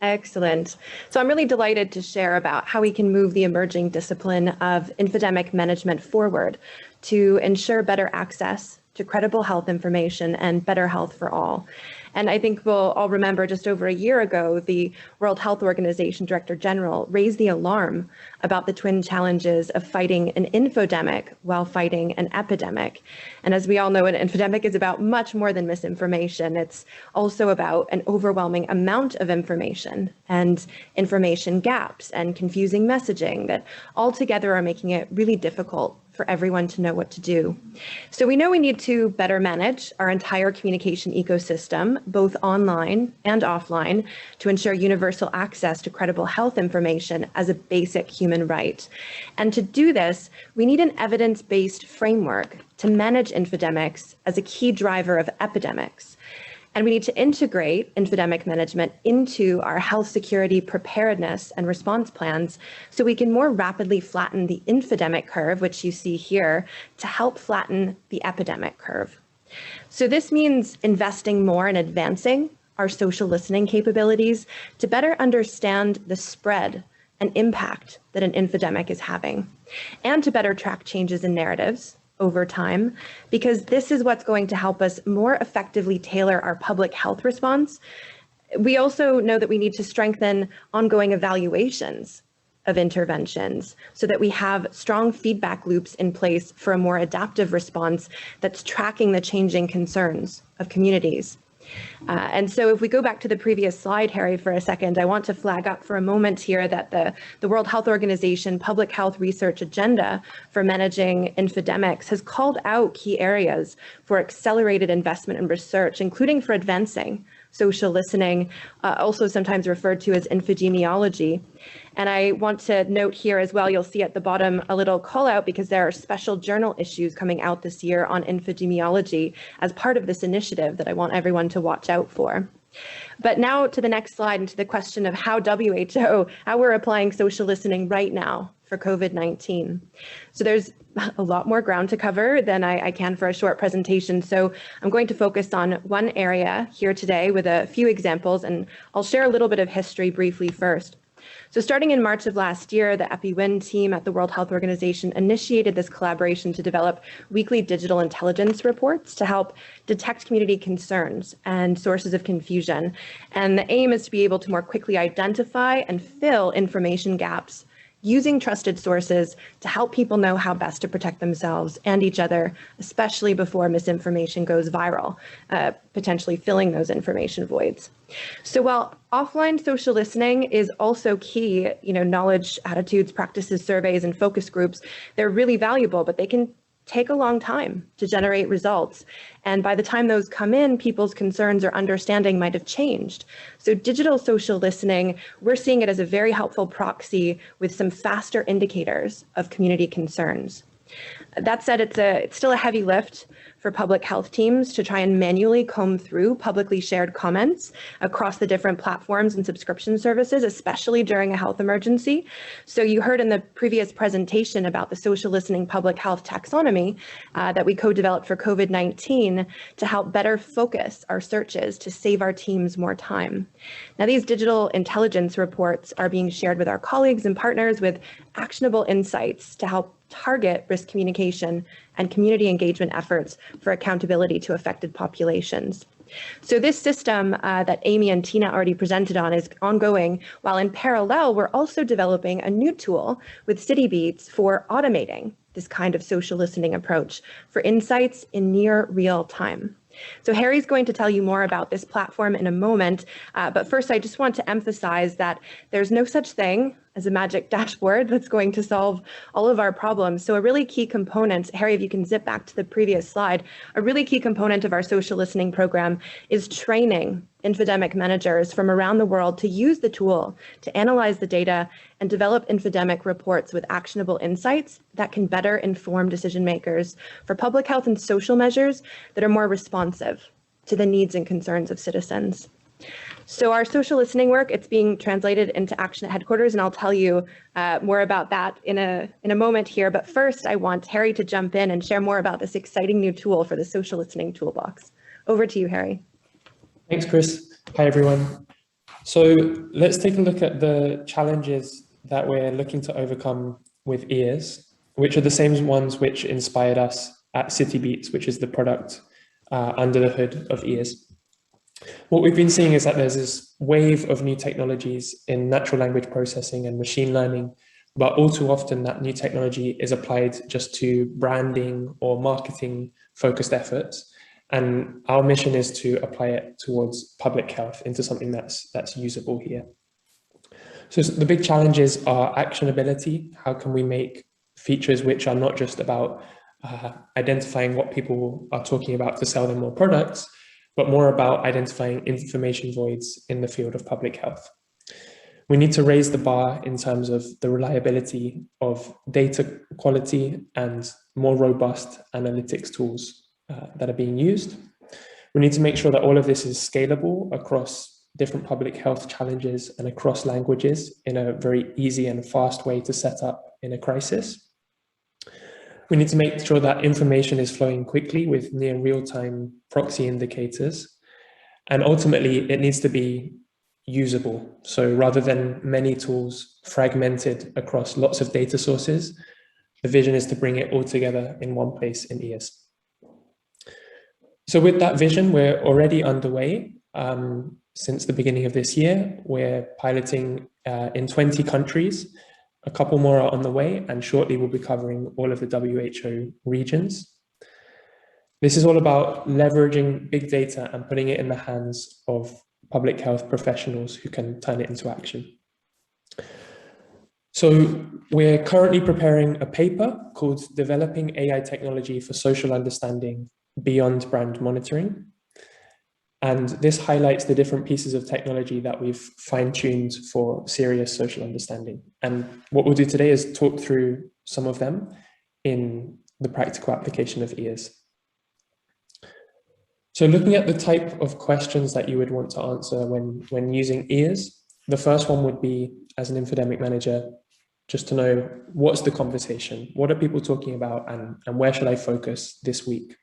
Excellent. So I'm really delighted to share about how we can move the emerging discipline of infodemic management forward to ensure better access to credible health information and better health for all. And I think we'll all remember just over a year ago, the World Health Organization Director General raised the alarm about the twin challenges of fighting an infodemic while fighting an epidemic. And as we all know, an infodemic is about much more than misinformation. It's also about an overwhelming amount of information and information gaps and confusing messaging that altogether are making it really difficult for everyone to know what to do. So we know we need to better manage our entire communication ecosystem, both online and offline, to ensure universal access to credible health information as a basic human right. And to do this, we need an evidence-based framework to manage infodemics as a key driver of epidemics. And we need to integrate infodemic management into our health security preparedness and response plans so we can more rapidly flatten the infodemic curve, which you see here, to help flatten the epidemic curve. So this means investing more in advancing our social listening capabilities to better understand the spread and impact that an infodemic is having, and to better track changes in narratives over time, because this is what's going to help us more effectively tailor our public health response. We also know that we need to strengthen ongoing evaluations of interventions so that we have strong feedback loops in place for a more adaptive response that's tracking the changing concerns of communities. And so if we go back to the previous slide, Harry, for a second, I want to flag up for a moment here that the World Health Organization Public Health Research Agenda for managing infodemics has called out key areas for accelerated investment in research, including for advancing social listening, also sometimes referred to as infodemiology. And I want to note here as well, you'll see at the bottom a little call out because there are special journal issues coming out this year on infodemiology as part of this initiative that I want everyone to watch out for. But now to the next slide and to the question of how how we're applying social listening right now for COVID-19. So there's a lot more ground to cover than I can for a short presentation. So I'm going to focus on one area here today with a few examples, and I'll share a little bit of history briefly first. So starting in March of last year, the EpiWin team at the World Health Organization initiated this collaboration to develop weekly digital intelligence reports to help detect community concerns and sources of confusion. And the aim is to be able to more quickly identify and fill information gaps using trusted sources to help people know how best to protect themselves and each other, especially before misinformation goes viral, potentially filling those information voids. So while offline social listening is also key, knowledge, attitudes, practices, surveys, and focus groups, they're really valuable, but they can take a long time to generate results. And by the time those come in, people's concerns or understanding might have changed. So digital social listening, we're seeing it as a very helpful proxy with some faster indicators of community concerns. That said, it's still a heavy lift for public health teams to try and manually comb through publicly shared comments across the different platforms and subscription services, especially during a health emergency. So you heard in the previous presentation about the social listening public health taxonomy that we co-developed for COVID-19 to help better focus our searches to save our teams more time. Now, these digital intelligence reports are being shared with our colleagues and partners with actionable insights to help target risk communication and community engagement efforts for accountability to affected populations. So this system that Amy and Tina already presented on is ongoing, while in parallel, we're also developing a new tool with Citibeats for automating this kind of social listening approach for insights in near real time. So Harry's going to tell you more about this platform in a moment, but first I just want to emphasize that there's no such thing as a magic dashboard that's going to solve all of our problems. So a really key component, Harry, if you can zip back to the previous slide, a really key component of our social listening program is training infodemic managers from around the world to use the tool to analyze the data and develop infodemic reports with actionable insights that can better inform decision makers for public health and social measures that are more responsive to the needs and concerns of citizens. So our social listening work, it's being translated into action at headquarters, and I'll tell you more about that in a moment here. But first, I want Harry to jump in and share more about this exciting new tool for the social listening toolbox. Over to you, Harry. Thanks, Chris. Hi, everyone. So let's take a look at the challenges that we're looking to overcome with ears, which are the same ones which inspired us at Citibeats, which is the product under the hood of ears. What we've been seeing is that there's this wave of new technologies in natural language processing and machine learning, but all too often that new technology is applied just to branding or marketing focused efforts. And our mission is to apply it towards public health into something that's usable here. So the big challenges are actionability. How can we make features which are not just about identifying what people are talking about to sell them more products, but more about identifying information voids in the field of public health. We need to raise the bar in terms of the reliability of data quality and more robust analytics tools that are being used. We need to make sure that all of this is scalable across different public health challenges and across languages in a very easy and fast way to set up in a crisis. We need to make sure that information is flowing quickly with near real-time proxy indicators. And ultimately, it needs to be usable. So rather than many tools fragmented across lots of data sources, the vision is to bring it all together in one place in ears. So with that vision, we're already underway. Since the beginning of this year, we're piloting in 20 countries. A couple more are on the way, and shortly we'll be covering all of the WHO regions. This is all about leveraging big data and putting it in the hands of public health professionals who can turn it into action. So we're currently preparing a paper called Developing AI Technology for Social Understanding Beyond Brand Monitoring. And this highlights the different pieces of technology that we've fine-tuned for serious social understanding. And what we'll do today is talk through some of them in the practical application of ears. So looking at the type of questions that you would want to answer when using ears, the first one would be, as an infodemic manager, just to know what's the conversation, what are people talking about, and where should I focus this week?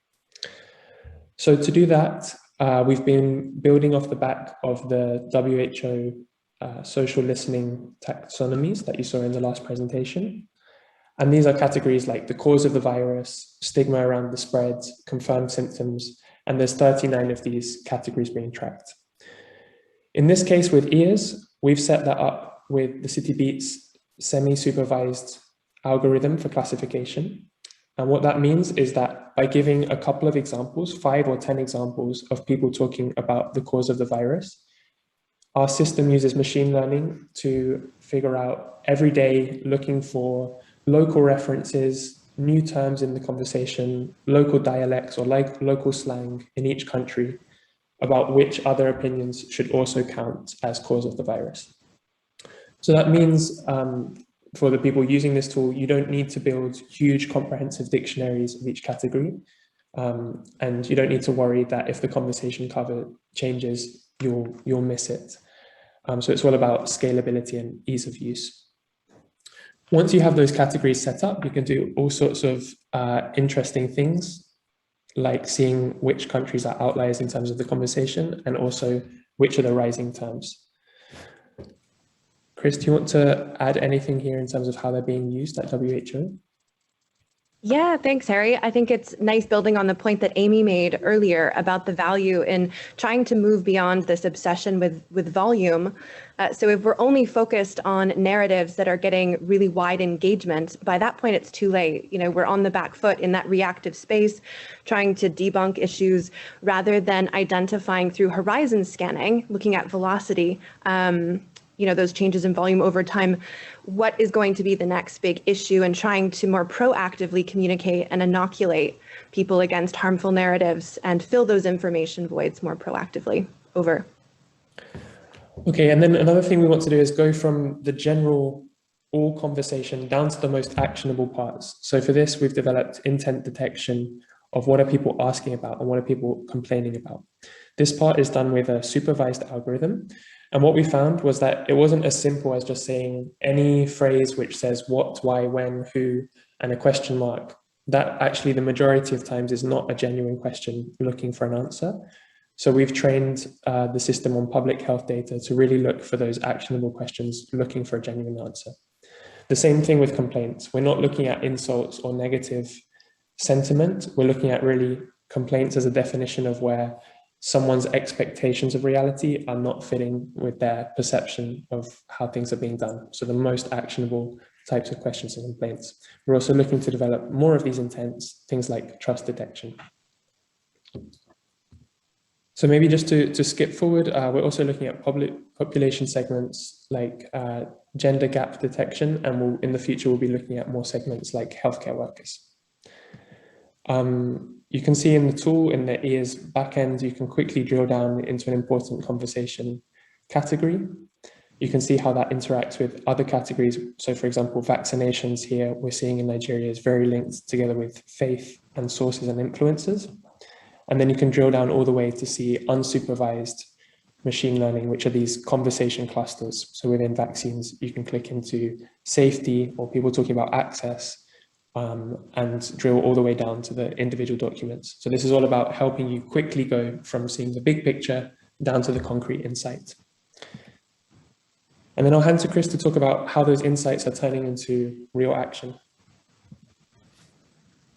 So to do that, we've been building off the back of the WHO social listening taxonomies that you saw in the last presentation. And these are categories like the cause of the virus, stigma around the spread, confirmed symptoms, and there's 39 of these categories being tracked. In this case with ears, we've set that up with the Citibeats semi-supervised algorithm for classification. And what that means is that by giving a couple of examples, 5 or 10 examples of people talking about the cause of the virus, our system uses machine learning to figure out every day, looking for local references, new terms in the conversation, local dialects or like local slang in each country about which other opinions should also count as cause of the virus. So that means for the people using this tool, you don't need to build huge comprehensive dictionaries of each category. And you don't need to worry that if the conversation cover changes, you'll miss it. So it's all about scalability and ease of use. Once you have those categories set up, you can do all sorts of interesting things, like seeing which countries are outliers in terms of the conversation and also which are the rising terms. Chris, do you want to add anything here in terms of how they're being used at WHO? Yeah, thanks, Harry. I think it's nice building on the point that Amy made earlier about the value in trying to move beyond this obsession with volume. So if we're only focused on narratives that are getting really wide engagement, by that point, it's too late. You know, we're on the back foot in that reactive space, trying to debunk issues rather than identifying through horizon scanning, looking at velocity, you know, those changes in volume over time, what is going to be the next big issue, and trying to more proactively communicate and inoculate people against harmful narratives and fill those information voids more proactively. Over. Okay, and then another thing we want to do is go from the general all conversation down to the most actionable parts. So for this, we've developed intent detection of what are people asking about and what are people complaining about. This part is done with a supervised algorithm. And what we found was that it wasn't as simple as just saying any phrase which says what, why, when, who, and a question mark. That actually the majority of times is not a genuine question looking for an answer. So we've trained the system on public health data to really look for those actionable questions, looking for a genuine answer. The same thing with complaints. We're not looking at insults or negative sentiment. We're looking at really complaints as a definition of where someone's expectations of reality are not fitting with their perception of how things are being done. So the most actionable types of questions and complaints. We're also looking to develop more of these intents, things like trust detection. So maybe just to skip forward, we're also looking at population segments like gender gap detection, and in the future we'll be looking at more segments like healthcare workers. You can see in the tool, in the ears backend, you can quickly drill down into an important conversation category. You can see how that interacts with other categories. So for example, vaccinations here, we're seeing in Nigeria is very linked together with faith and sources and influencers. And then you can drill down all the way to see unsupervised machine learning, which are these conversation clusters. So within vaccines, you can click into safety or people talking about access, and drill all the way down to the individual documents. So this is all about helping you quickly go from seeing the big picture down to the concrete insight. And then I'll hand to Chris to talk about how those insights are turning into real action.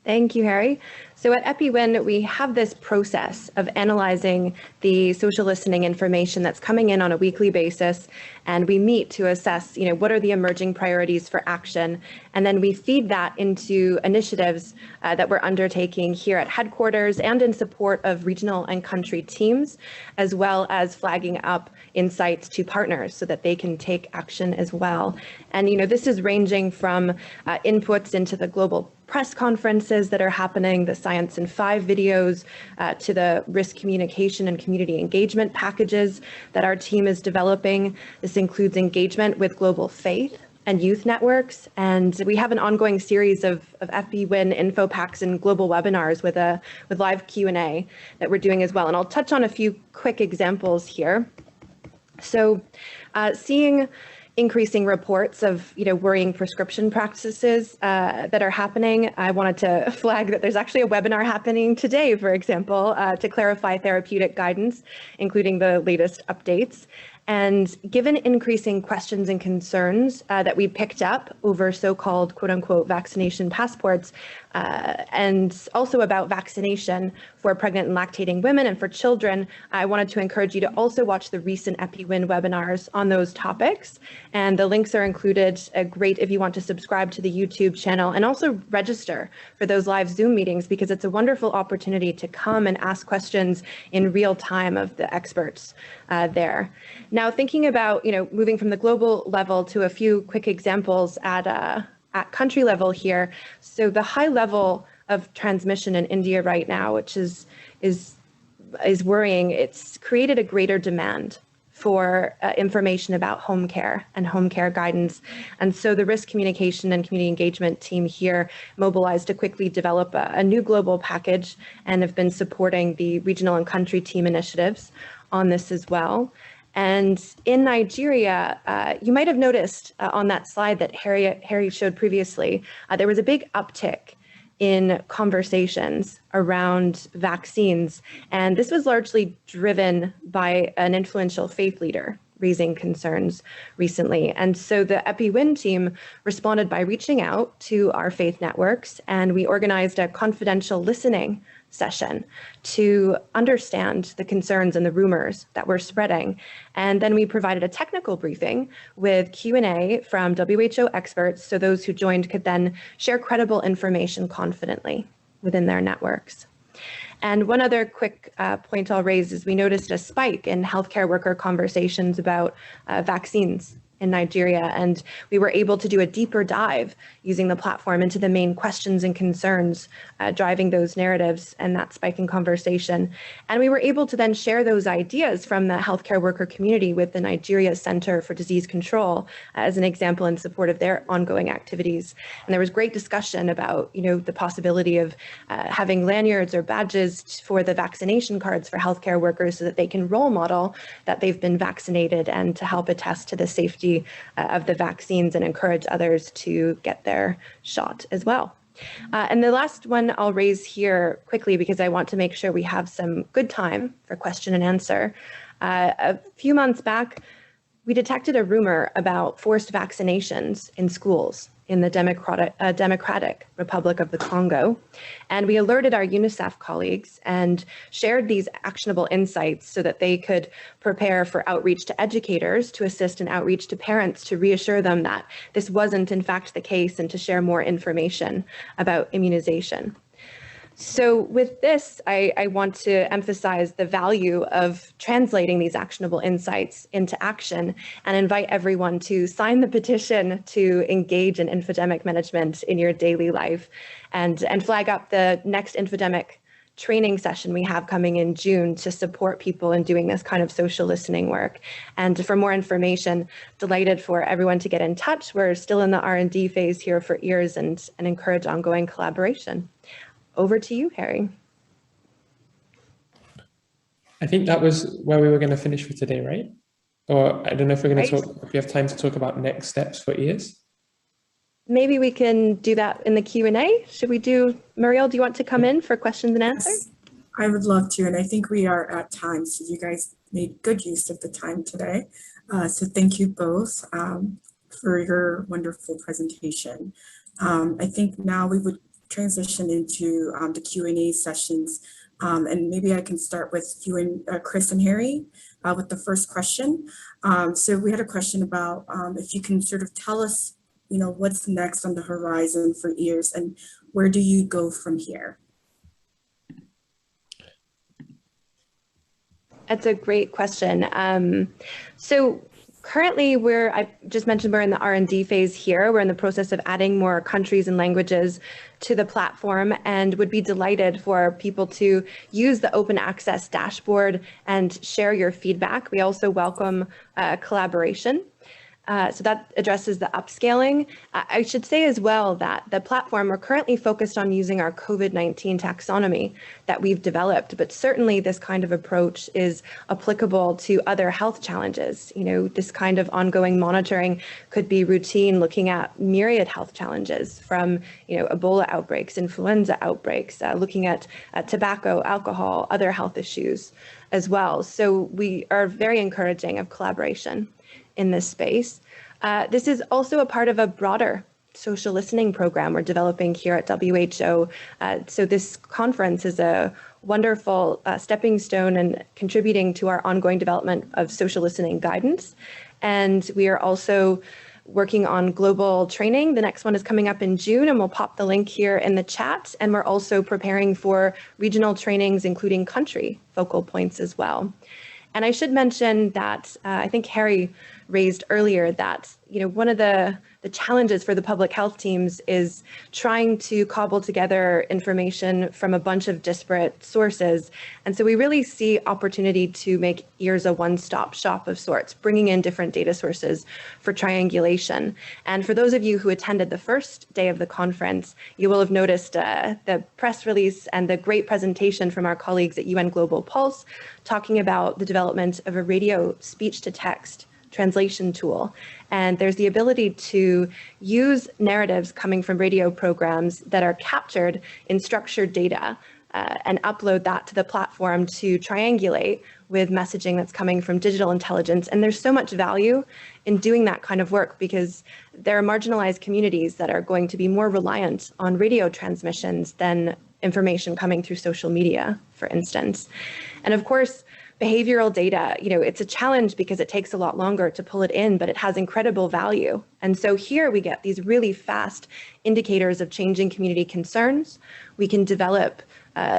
Thank you, Harry. So at EpiWin, we have this process of analyzing the social listening information that's coming in on a weekly basis, and we meet to assess, what are the emerging priorities for action, and then we feed that into initiatives that we're undertaking here at headquarters and in support of regional and country teams, as well as flagging up insights to partners so that they can take action as well. And this is ranging from inputs into the global press conferences that are happening, the Science in 5 videos, to the risk communication and community engagement packages that our team is developing. This includes engagement with global faith and youth networks. And we have an ongoing series of EpiWin info packs and global webinars with live Q&A that we're doing as well. And I'll touch on a few quick examples here. So seeing increasing reports of worrying prescription practices that are happening. I wanted to flag that there's actually a webinar happening today, for example, to clarify therapeutic guidance, including the latest updates. And given increasing questions and concerns that we picked up over so-called quote unquote vaccination passports, and also about vaccination for pregnant and lactating women and for children, I wanted to encourage you to also watch the recent EpiWin webinars on those topics. And the links are included. Great if you want to subscribe to the YouTube channel and also register for those live Zoom meetings, because it's a wonderful opportunity to come and ask questions in real time of the experts there. Now, thinking about moving from the global level to a few quick examples at country level here. So the high level of transmission in India right now, which is worrying, it's created a greater demand for information about home care and home care guidance. And so the risk communication and community engagement team here mobilized to quickly develop a new global package and have been supporting the regional and country team initiatives on this as well. And in Nigeria, you might have noticed on that slide that Harry showed previously, there was a big uptick in conversations around vaccines. And this was largely driven by an influential faith leader raising concerns recently. And so the EpiWin team responded by reaching out to our faith networks, and we organized a confidential listening session to understand the concerns and the rumors that were spreading. And then we provided a technical briefing with Q&A from WHO experts, so those who joined could then share credible information confidently within their networks. And one other quick point I'll raise is we noticed a spike in healthcare worker conversations about vaccines in Nigeria, and we were able to do a deeper dive using the platform into the main questions and concerns driving those narratives and that spike in conversation. And we were able to then share those ideas from the healthcare worker community with the Nigeria Center for Disease Control as an example in support of their ongoing activities. And there was great discussion about, the possibility of having lanyards or badges for the vaccination cards for healthcare workers so that they can role model that they've been vaccinated and to help attest to the safety of the vaccines and encourage others to get their shot as well. And the last one I'll raise here quickly because I want to make sure we have some good time for question and answer. A few months back, we detected a rumor about forced vaccinations in schools in the Democratic Republic of the Congo. And we alerted our UNICEF colleagues and shared these actionable insights so that they could prepare for outreach to educators, to assist in outreach to parents, to reassure them that this wasn't in fact the case and to share more information about immunization. So with this, I want to emphasize the value of translating these actionable insights into action and invite everyone to sign the petition to engage in infodemic management in your daily life and flag up the next infodemic training session we have coming in June to support people in doing this kind of social listening work. And for more information, delighted for everyone to get in touch. We're still in the R&D phase here for ears and encourage ongoing collaboration. Over to you, Harry. I think that was where we were going to finish for today, right? Or I don't know if we're going to talk, if we have time to talk about next steps for ears. Maybe we can do that in the Q&A. Should we do, Muriel, do you want to come in for questions and answers? Yes, I would love to, and I think we are at time, so you guys made good use of the time today. So thank you both for your wonderful presentation. I think now we would transition into the Q&A sessions. And maybe I can start with you and Chris and Harry with the first question. So we had a question about if you can sort of tell us, you know, what's next on the horizon for ears and where do you go from here? That's a great question. So currently, I just mentioned we're in the R&D phase here. We're in the process of adding more countries and languages to the platform and would be delighted for people to use the open access dashboard and share your feedback. We also welcome collaboration. So that addresses the upscaling. I should say as well that the platform, we're currently focused on using our COVID-19 taxonomy that we've developed, but certainly this kind of approach is applicable to other health challenges. You know, this kind of ongoing monitoring could be routine, looking at myriad health challenges from, you know, Ebola outbreaks, influenza outbreaks, looking at tobacco, alcohol, other health issues as well. So we are very encouraging of collaboration in this space. This is also a part of a broader social listening program we're developing here at WHO. So this conference is a wonderful stepping stone and contributing to our ongoing development of social listening guidance. And we are also working on global training. The next one is coming up in June, and we'll pop the link here in the chat. And we're also preparing for regional trainings, including country focal points as well. And I should mention that I think Harry raised earlier that, you know, one of the challenges for the public health teams is trying to cobble together information from a bunch of disparate sources. And so we really see opportunity to make ears a one-stop shop of sorts, bringing in different data sources for triangulation. And for those of you who attended the first day of the conference, you will have noticed the press release and the great presentation from our colleagues at UN Global Pulse, talking about the development of a radio speech-to-text translation tool. And there's the ability to use narratives coming from radio programs that are captured in structured data and upload that to the platform to triangulate with messaging that's coming from digital intelligence. And there's so much value in doing that kind of work because there are marginalized communities that are going to be more reliant on radio transmissions than information coming through social media, for instance. And of course, behavioral data, you know, it's a challenge because it takes a lot longer to pull it in, but it has incredible value. And so here we get these really fast indicators of changing community concerns. We can develop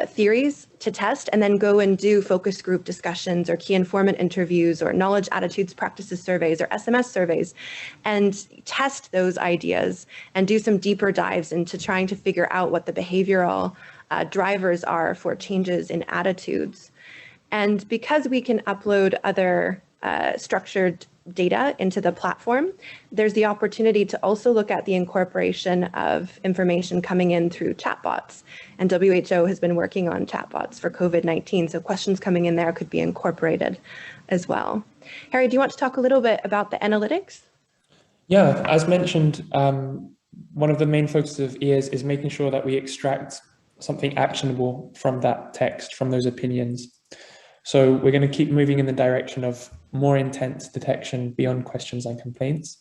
theories to test and then go and do focus group discussions or key informant interviews or knowledge, attitudes, practices surveys or SMS surveys and test those ideas and do some deeper dives into trying to figure out what the behavioral drivers are for changes in attitudes. And because we can upload other structured data into the platform, there's the opportunity to also look at the incorporation of information coming in through chatbots. And WHO has been working on chatbots for COVID-19, so questions coming in there could be incorporated as well. Harry, do you want to talk a little bit about the analytics? Yeah, as mentioned, one of the main focuses of ears is making sure that we extract something actionable from that text, from those opinions. So we're going to keep moving in the direction of more intent detection beyond questions and complaints,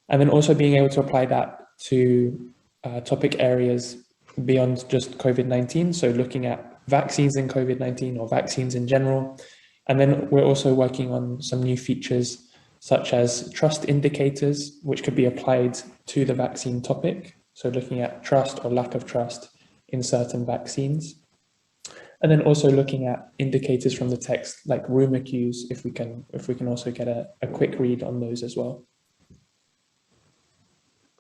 and then also being able to apply that to topic areas beyond just COVID-19. So looking at vaccines in COVID-19 or vaccines in general. And then we're also working on some new features such as trust indicators, which could be applied to the vaccine topic. So looking at trust or lack of trust in certain vaccines. And then also looking at indicators from the text, like rumor cues, if we can also get a quick read on those as well.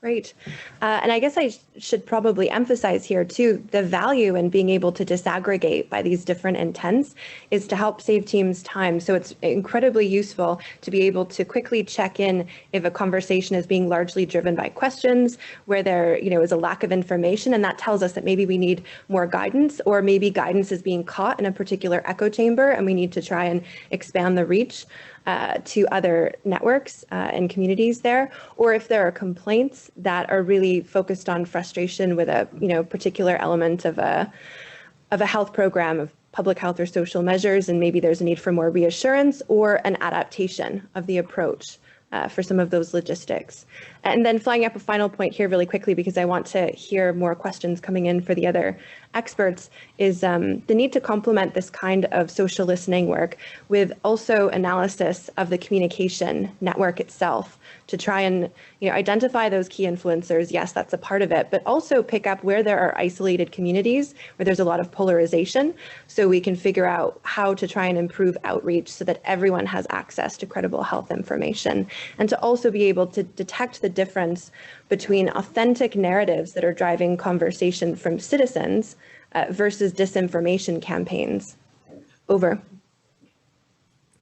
Great. And I guess I should probably emphasize here too, the value in being able to disaggregate by these different intents is to help save teams time. So it's incredibly useful to be able to quickly check in if a conversation is being largely driven by questions, where there is a lack of information, and that tells us that maybe we need more guidance, or maybe guidance is being caught in a particular echo chamber and we need to try and expand the reach to other networks and communities there, or if there are complaints that are really focused on frustration with a particular element of a health program, of public health or social measures, and maybe there's a need for more reassurance or an adaptation of the approach for some of those logistics. And then flying up a final point here really quickly, because I want to hear more questions coming in for the other experts, is the need to complement this kind of social listening work with also analysis of the communication network itself to try and identify those key influencers. Yes, that's a part of it, but also pick up where there are isolated communities where there's a lot of polarization, so we can figure out how to try and improve outreach so that everyone has access to credible health information, and to also be able to detect the difference between authentic narratives that are driving conversation from citizens versus disinformation campaigns. Over.